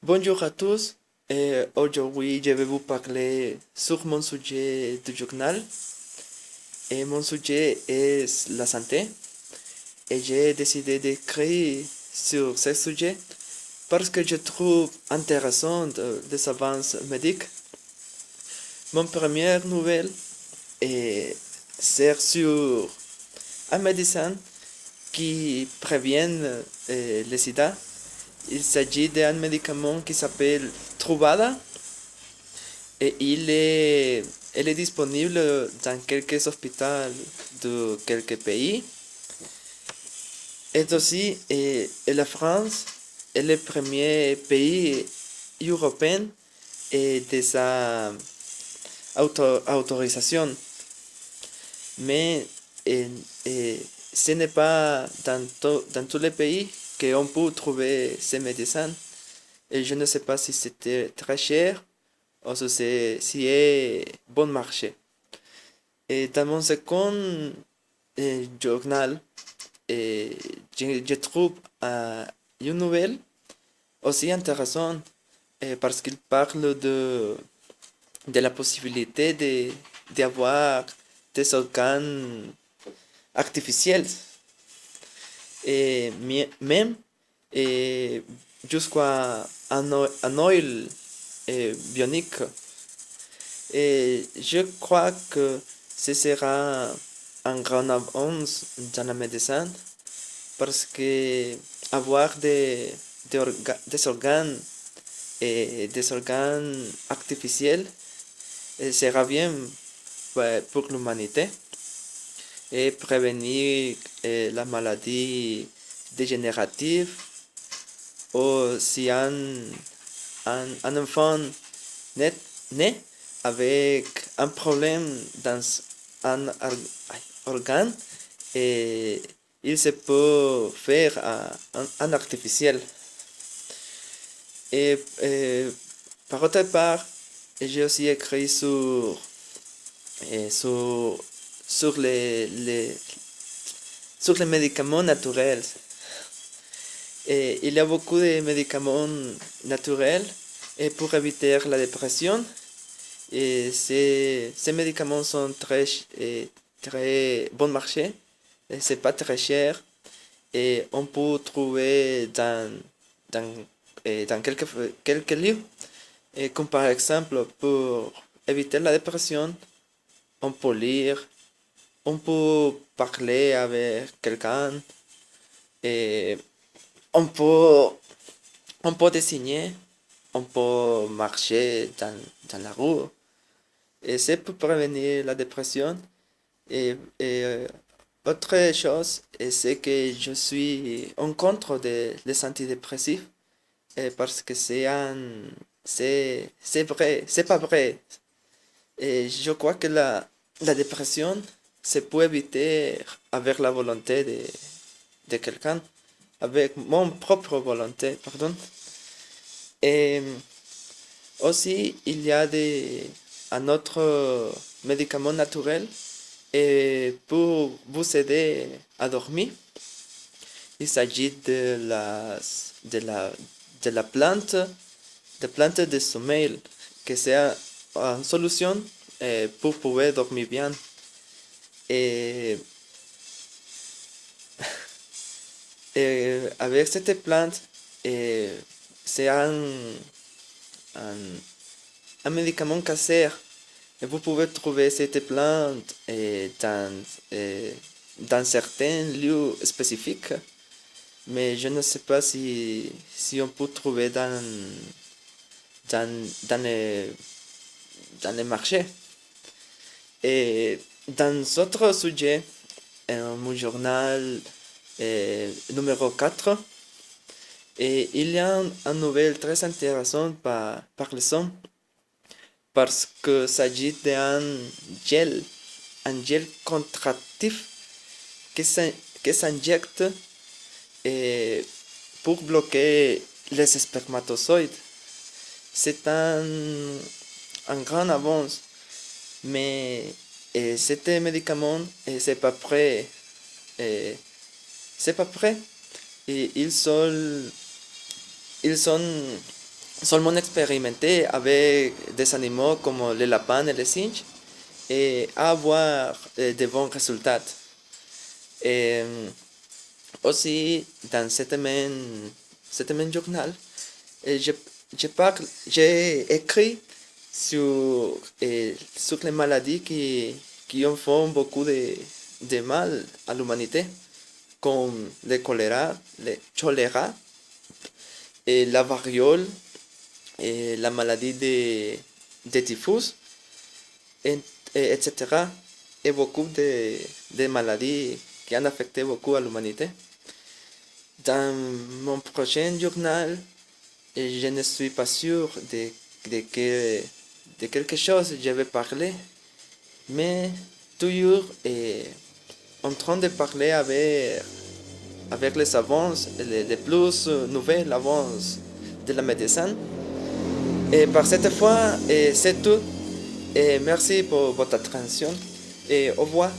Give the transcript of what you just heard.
Bonjour à tous. Aujourd'hui, je vais vous parler sur mon sujet du journal. Et mon sujet est la santé. Et j'ai décidé d'écrire sur ce sujet parce que je trouve intéressant les avances médicaux. Mon première nouvelle est sur un médecin qui prévient le sida. Il s'agit d'un médicament qui s'appelle Truvada et elle est disponible dans quelques hôpitaux de quelques pays. Et aussi, la France est le premier pays européen de sa autorisation. Mais ce n'est pas dans tous les pays qu'on peut trouver ces médecins. Et je ne sais pas si c'était très cher ou si est bon marché. Et dans mon second journal, je trouve une nouvelle aussi intéressante parce qu'il parle de la possibilité d'avoir des organes artificiels et même et jusqu'à un oil bionique. Et je crois que ce sera un grand avance dans la médecine parce que avoir des organes artificiels sera bien pour l'humanité et prévenir la maladie dégénérative ou si un enfant naît, naît avec un problème dans un organe et il se peut faire un artificiel. Et par autre part, j'ai aussi écrit eh, sur, sur sur les médicaments naturels. Et il y a beaucoup de médicaments naturels et pour éviter la dépression. Et ces médicaments sont très bon marché. Et c'est pas très cher. Et on peut trouver dans, dans quelques livres. Et comme par exemple, pour éviter la dépression, on peut lire, on peut parler avec quelqu'un, et on peut, on peut dessiner, on peut marcher dans la rue. Et c'est pour prévenir la dépression. Et autre chose, c'est que je suis en contre des antidépressifs parce que c'est vrai, c'est pas vrai. Et je crois que la dépression se peut éviter avec la volonté de quelqu'un, avec mon propre volonté, pardon. Et aussi, il y a un autre médicament naturel pour vous aider à dormir. Il s'agit de la plante de sommeil, que c'est une solution pour pouvoir dormir bien. Et, et avec cette plante, c'est un, un médicament casser. Et vous pouvez trouver cette plante dans certains lieux spécifiques, mais je ne sais pas si on peut trouver dans, dans dans les marchés. Et dans autre sujet, mon journal numéro 4, il y a une nouvelle très intéressante par le son, parce que s'agit un gel contractif qui s'injecte pour bloquer les spermatozoïdes. C'est un grand avance, mais ce médicament, c'est pas prêt. Et c'est pas prêt. Et ils sont seulement expérimenté avec des animaux comme les lapins et les singes et avoir de bons résultats. Et aussi, dans cet même journal, et j'ai écrit sur les maladies qui en font beaucoup de mal à l'humanité, comme le choléra, le choléra, et la variole, et la maladie de typhus, etc. Et beaucoup de maladies qui ont affecté beaucoup à l'humanité. Dans mon prochain journal, je ne suis pas sûr de quelque chose que je vais parler, mais toujours en train de parler avec les avances, les plus nouvelles avances de la médecine. Et par cette fois, c'est tout. Et merci pour votre attention et au revoir.